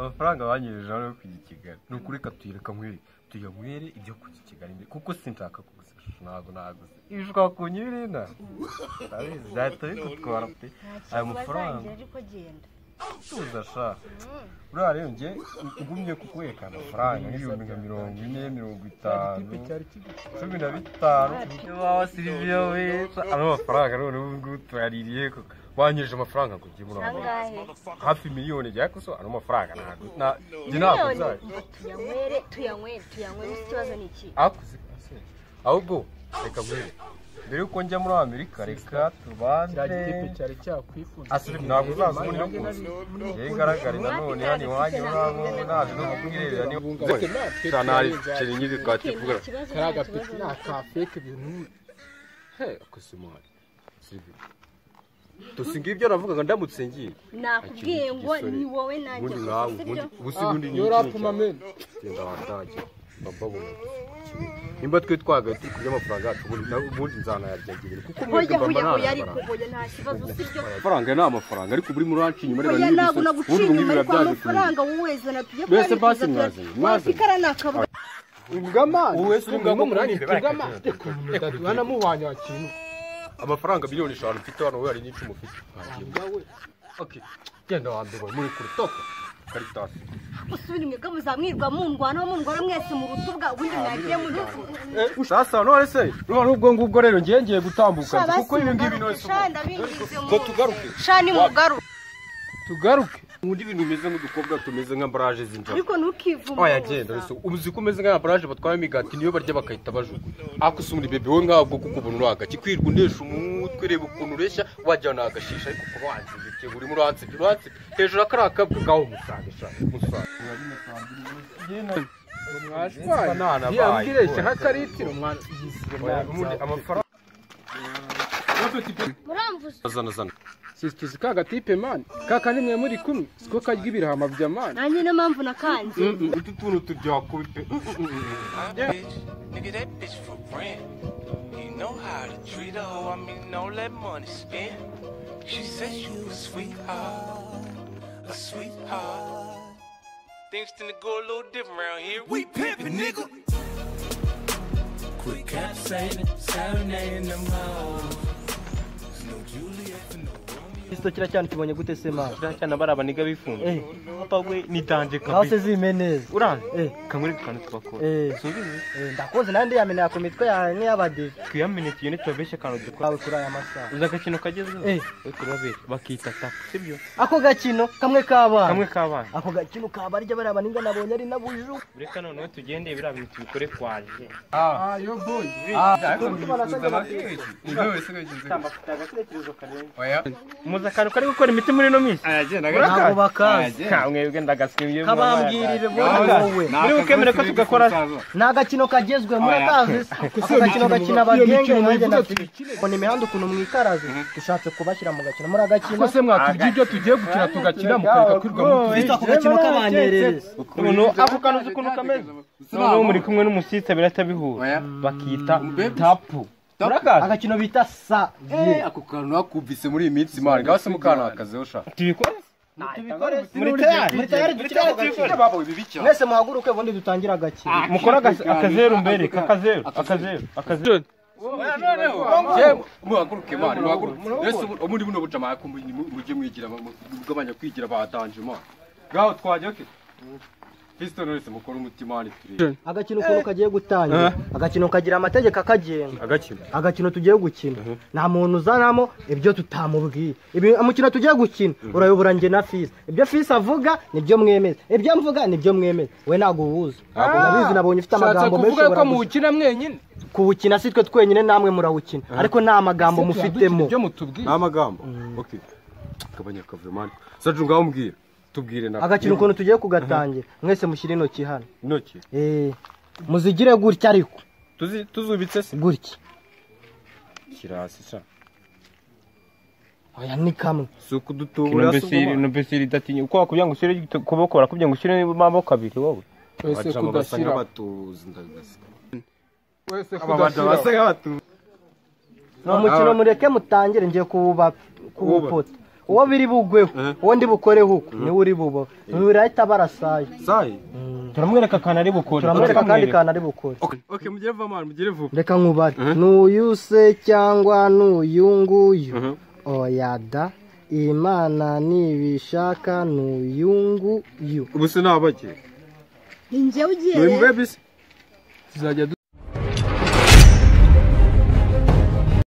amafaranga banyirije hano yo kujya i Kigali ni ukuri katuyereka tuyanywere ibyo kujya i Kigali kuko sinshaka kugusisha ntabwo naguze iyo ushaka kunyirina ndabizi zahita bigutwara pe ayo mafaranga tuza sha uriya rero njye ugumye kukwereka amafaranga nk'ibihumbi nka 40, 50, 15 wawa Silvia we ano mafaranga none ubu ngubu turaririye koko wanyirije amafaranga kugira ngo hafi miliyoni jya kuso ano mafaranga ntabwo tuyanywere ikibazo ni iki akuze ahubwo reka mwere mbere yuko njya muri Amerika reka tubande cyari cyakwifuza asiri ntabwo uzaza muri no yegaragara nanone yani wanyu nabo naje no kubwirera ni sanari chere nyizi twativuga karaga peti na ka fake bintu akusimana Silvia tusinga ibyo navugaga ndamutse ngiye nakubwiye ngo ni wowe nanjye ubusibundi ni yorapuma men genda wataje bababo nimba twe twagati kujya amafaranga yacu ubundi nzana yabyagirira kuko mwebwe mbana yari kuboye nta kibazo sibyo amafaranga ni amafaranga ariko buri muri ranchi nyuma rero ntabwo naguciye amafaranga wowe na tujye kwari basi mwaze fikara nakaba ubwama wese ubwama murani ubwama bana muhanya kintu amafaranga miliyoni 5 mfite hano we ari n'icyo mufite okay genda wambere muri kurutoko Caritas usubira imwe muzamwirwa mundwana mwese mu rutubwa ubundi mwagiye mu rufu sasa none se none ubwo ngubwo rero ngiye gutambuka kuko ibi ngibi none ngo tugaruke shani tugaruke undi bintu bimeze nk'udukobwa tumeze nka barage zinjira ariko ntukivuma oya genda rero uzi ko umeze nka barage batwara imigati niyo barya bakahita bajugu akusumuri bebe we ngabwo kukubona uraga kikwirwa undesha umutwe reba ukuntu ureshya wajya nagashisha ariko kuba wanzibye buri muri uranse hejuru akarakabwa gaho musagesha mwashwaye yambwiresha hakaritiro mwana amafaranga muramvuze zana Sistuzi kaga tipe man kaka nimwe muri kumwe siko karya ibirahama bya man nanjye no mpamvu nakanze utu tuntu tujya kubipe nigga that bitch for rent you know how to treat a hoe I mean no let money spend she said you a sweetheart things tend to go a little different around here we pimpin' nigga quick cap saying serenading them hoes no Juliet for no Isto kira cyane kibonye gute se ma cyane baraba niga bifunze papa we ni danje kabisa hose zimeneza uranze kamuri kandi twakora subize ndakoze nandi yamene yakomitwe ya n'yabade twiyamene tiyene tubeshe kantu dukora kuri aya masaha uza gakino kagezwe kurabere bakita tap sibyo ako gakino kamwe kabana ako gakino kabarya baraba ninga nabonye ari nabuju reka none tugende bira bintu bikore kwaje yo boy oya muzakano kari gukora imiti muri no misi ntabwo bakaze kamwe ndagasimye kabambwirire wowe muri ukemere ko tugakora nagakino kagezwe murakazi ako gakino gakina bagenge nanjye nafite imihanda ukuntu mwikaraze dushatse kubashyira mu gakino muri agakino ko se mwatubye ibyo tugiye gukina tugakina mukareka kwirwa mu bita ako gakino kabanyereza ukuntu ako kantu ukuntu kameze none muri kumwe n'umusitsa biratabihura bakita tapu murakazi agakino bita sa ako kantu nakubise muri iyi minsi mari gase mukana akazeho sha tubikore muri tayari dukira babo ibibiki mwese muhaguruke ubundi dutangira agakino mukora akazeru mbere akazeru muhaguruke mari muhaguruke ese ubundi buno buca muje mwigira mugabanya kwigira badanje ma gaho twajye Kristo nose mukora umutima ni turi agakino ukuntu kagiye gutangira agakino kagira amategeko akagenga agakino tugiye gukina nta muntu uzanamo ibyo tutamubwiye umukino tugiye gukina urayobora nge na Fils ibyo Fils avuga nibyo mwemeza ibyo mvuga nibyo mwemeza we nago ubuza nabizi nabonye ufite amagambo menshi kuvuga ko muwukina mwenyine kuwukina sitwe twenyine namwe murawukina ariko nta magambo mufitemo ibyo mutubwiye nta magambo okay kabanya kavumani saju ngaho mbwira tubwire na agakino ukuntu tugiye kugatangira mwese mushyire intoki hano intoki muzigire gutya ariko tuzubitse se gutya kirasi sha oya ni kamwe suku dutubura no besiri datinye uko wakubya ngo ushyire kuboko barakubya ngo ushyire amaboko abiri wowe wese kudashyira batuzi ndagasa wese kudashyira no mukino mureke mutangire ngiye kuwupota uwo biri bugweho uwo ndi bukoreho uko niwe uri bubo birahita barasaye sayi turamwereka akantu ari bukore turamwereka kandi kantu ari bukore okay mugire vuba mwana mugire vuba reka nkubare n'uyu se cyangwa n'uyu nguyu oya da imana nibishaka n'uyu nguyu ubu se nabake ni njyewe ugiye tuzajya